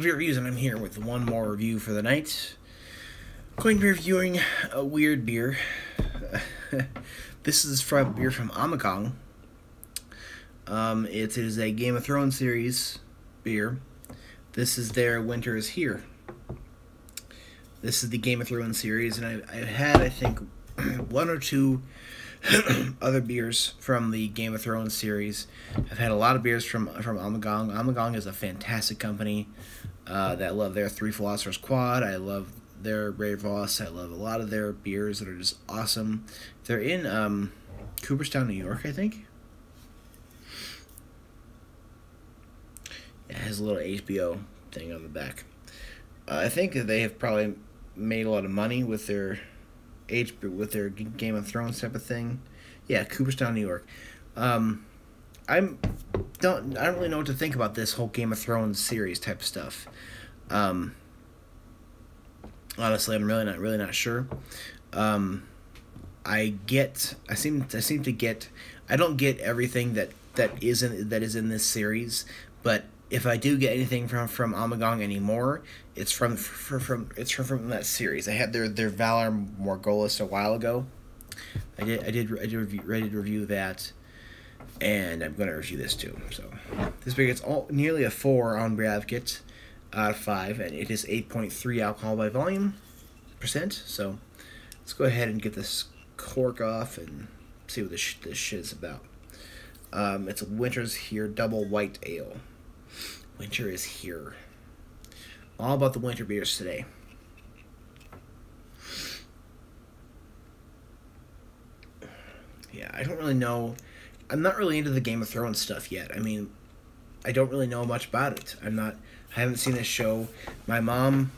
Welcome to Reviews, and I'm here with one more review for the night. Going to be reviewing a weird beer. This is from beer from Ommegang. It is a Game of Thrones series beer. This is their Winter is Here. This is the Game of Thrones series, and I've had, I think, one or two other beers from the Game of Thrones series. I've had a lot of beers from Ommegang. Ommegang is a fantastic company that love their Three Philosophers Quad. I love their Brave Voss. I love a lot of their beers that are just awesome. They're in Cooperstown, New York, I think. Yeah, it has a little HBO thing on the back. I think that they have probably made a lot of money with their Game of Thrones type of thing. Yeah, Cooperstown, New York. I don't really know what to think about this whole Game of Thrones series type of stuff. Honestly, I'm really not sure. I don't get everything that is in this series, but if I do get anything from Ommegang anymore, it's from that series. I had their Valor Morghulis a while ago. I did review that, and I'm gonna review this too. So this beer gets nearly a 4 on Bravkit out of 5, and it is 8.3 alcohol by volume %. So let's go ahead and get this cork off and see what this shit is about. It's a Winter's Here double white ale. Winter is here. All about the winter beers today. Yeah, I don't really know. I'm not really into the Game of Thrones stuff yet. I mean, I don't really know much about it. I haven't seen this show. My mom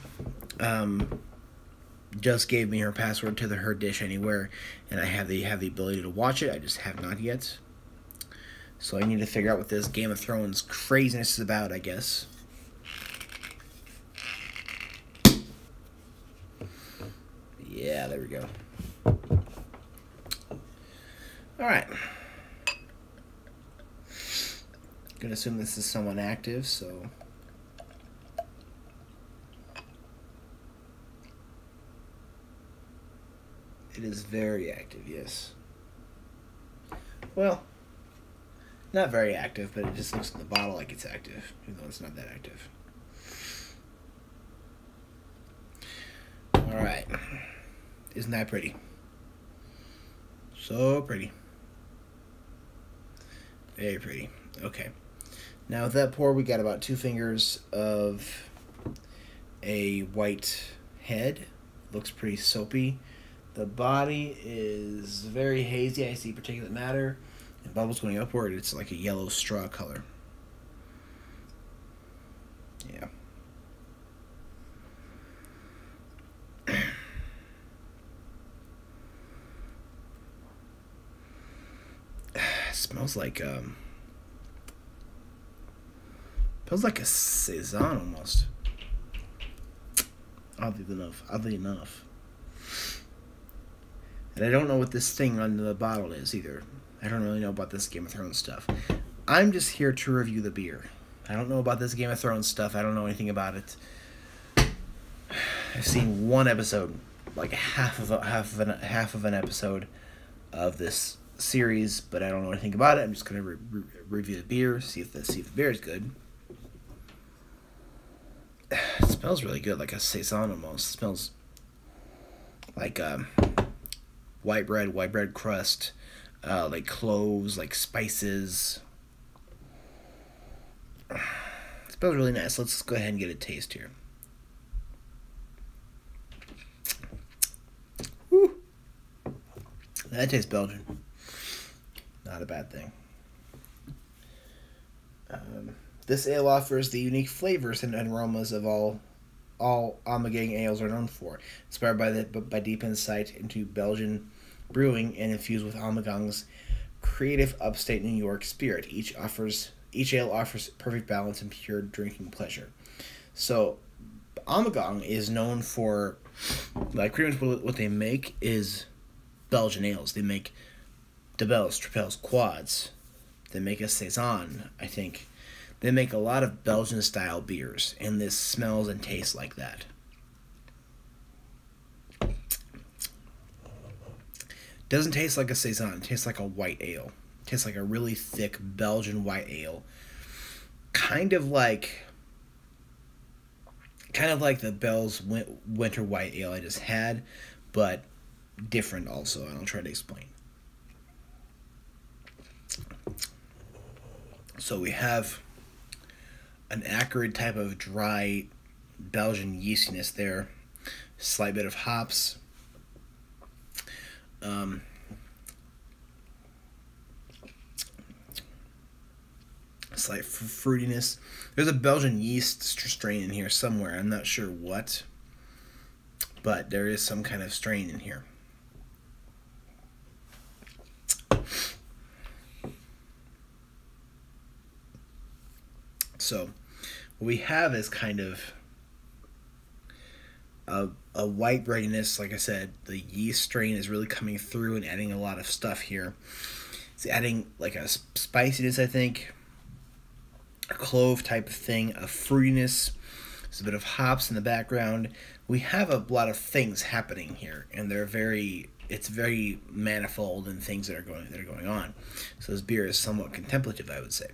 just gave me her password to her Dish Anywhere, and I have the ability to watch it. I just have not yet. So I need to figure out what this Game of Thrones craziness is about, I guess. Yeah, there we go. Alright. Gonna assume this is someone active, so... It is very active, yes. Well... Not very active, but it just looks in the bottle like it's active, even though it's not that active. Alright. Isn't that pretty? So pretty. Very pretty. Okay. Now with that pour, we got about 2 fingers of a white head. Looks pretty soapy. The body is very hazy. I see particulate matter. And bubbles going upward, it's like a yellow straw color. Yeah. Smells like a saison almost. Oddly enough. And I don't know what this thing on the bottle is either. I don't really know about this Game of Thrones stuff. I'm just here to review the beer. I don't know about this Game of Thrones stuff. I don't know anything about it. I've seen one episode, like half of an episode of this series, but I don't know anything about it. I'm just gonna review the beer, see if the beer is good. It smells really good, like a saison almost. It smells like white bread crust. Like cloves, like spices. It smells really nice. Let's go ahead and get a taste here. Woo! That tastes Belgian. Not a bad thing. This ale offers the unique flavors and aromas of all Ommegang ales are known for, inspired by deep insight into Belgian brewing and infused with Ommegang's creative upstate New York spirit. Each ale offers perfect balance and pure drinking pleasure. So, Ommegang is known for, like, pretty much what they make is Belgian ales. They make Debels, Tripels, Quads. They make a Saison, I think. They make a lot of Belgian style beers, and this smells and tastes like that. Doesn't taste like a saison. It tastes like a white ale. It tastes like a really thick Belgian white ale. Kind of like the Bell's winter white ale I just had, but different also, and I'll try to explain. So we have an acrid type of dry Belgian yeastiness there, slight bit of hops, slight fruitiness. There's a Belgian yeast strain in here somewhere. I'm not sure what, but there is some kind of strain in here. So what we have is kind of a white breadiness. Like I said, the yeast strain is really coming through and adding a lot of stuff here. It's adding like a spiciness, I think, a clove type of thing, a fruitiness. There's a bit of hops in the background. We have a lot of things happening here, and it's very manifold in things that are going on. So this beer is somewhat contemplative, I would say.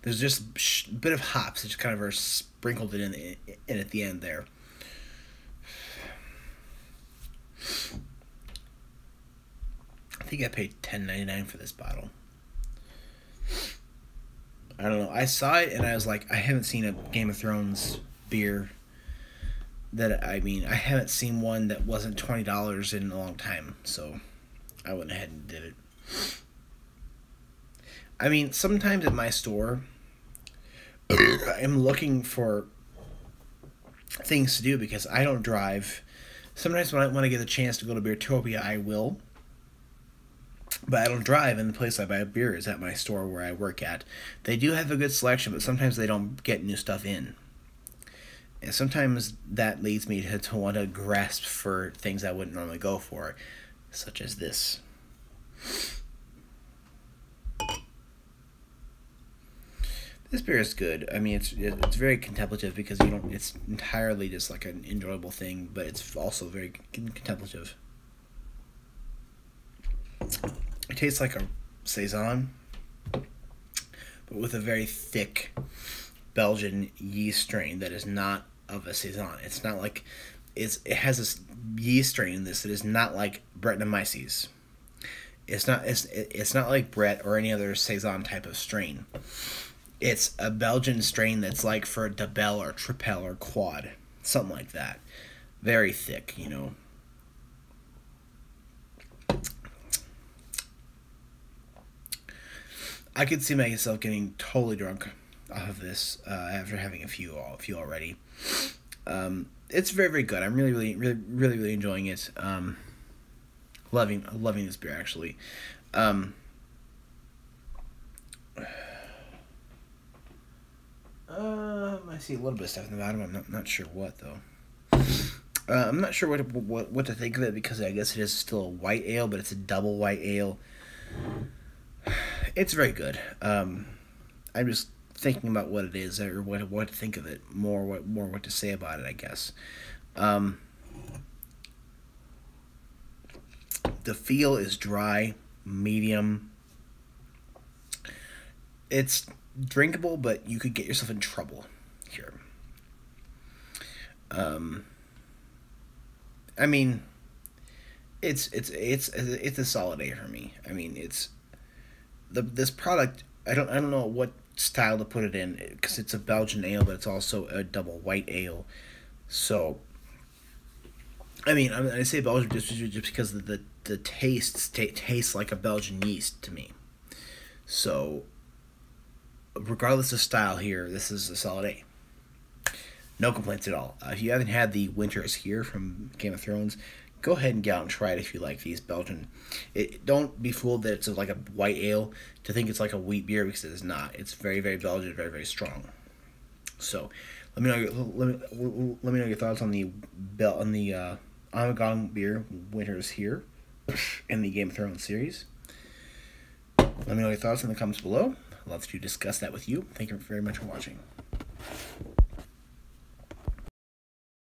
There's just a bit of hops that just kind of are sprinkled in at the end there. I think I paid $10.99 for this bottle. I don't know. I saw it and I was like, I haven't seen a Game of Thrones beer I haven't seen one that wasn't $20 in a long time. So I went ahead and did it. I mean, sometimes at my store, I'm looking for things to do because I don't drive. Sometimes when I get the chance to go to Beertopia, I will. But I don't drive, and the place I buy beer is at my store where I work at. They do have a good selection, but sometimes they don't get new stuff in. And sometimes that leads me to want to grasp for things I wouldn't normally go for, such as this. This beer is good. I mean, it's very contemplative because it's entirely just like an enjoyable thing, but it's also very contemplative. It tastes like a saison, but with a very thick Belgian yeast strain that is not of a saison. It's not like it has this yeast strain in this that is not like Brettanomyces. It's not like Brett or any other saison type of strain. It's a Belgian strain that's like for a Dabel or Tripel or Quad, something like that. Very thick, you know. I could see myself getting totally drunk off of this after having a few already. It's very, very good. I'm really enjoying it. Loving this beer actually. I see a little bit of stuff in the bottom. I'm not sure what though. I'm not sure what to think of it because I guess it is still a white ale, but it's a double white ale. It's very good. I'm just thinking about what it is or what to think of it more. What to say about it, I guess. The feel is dry, medium. It's drinkable, but you could get yourself in trouble here. I mean, it's a solid A for me. I mean, it's this product. I don't know what style to put it in because it's a Belgian ale, but it's also a double white ale. So, I mean, I say Belgian just because of the tastes like a Belgian yeast to me. So, regardless of style here, this is a solid A. No complaints at all. If you haven't had the Winter is Here from Game of Thrones, go ahead and get out and try it if you like these Belgian. Don't be fooled that it's like a white ale to think it's like a wheat beer because it is not. It's very, very Belgian, very, very strong. So, let me know your thoughts on the Ommegang beer Winter is Here in the Game of Thrones series. Let me know your thoughts in the comments below. I'd love to discuss that with you. Thank you very much for watching.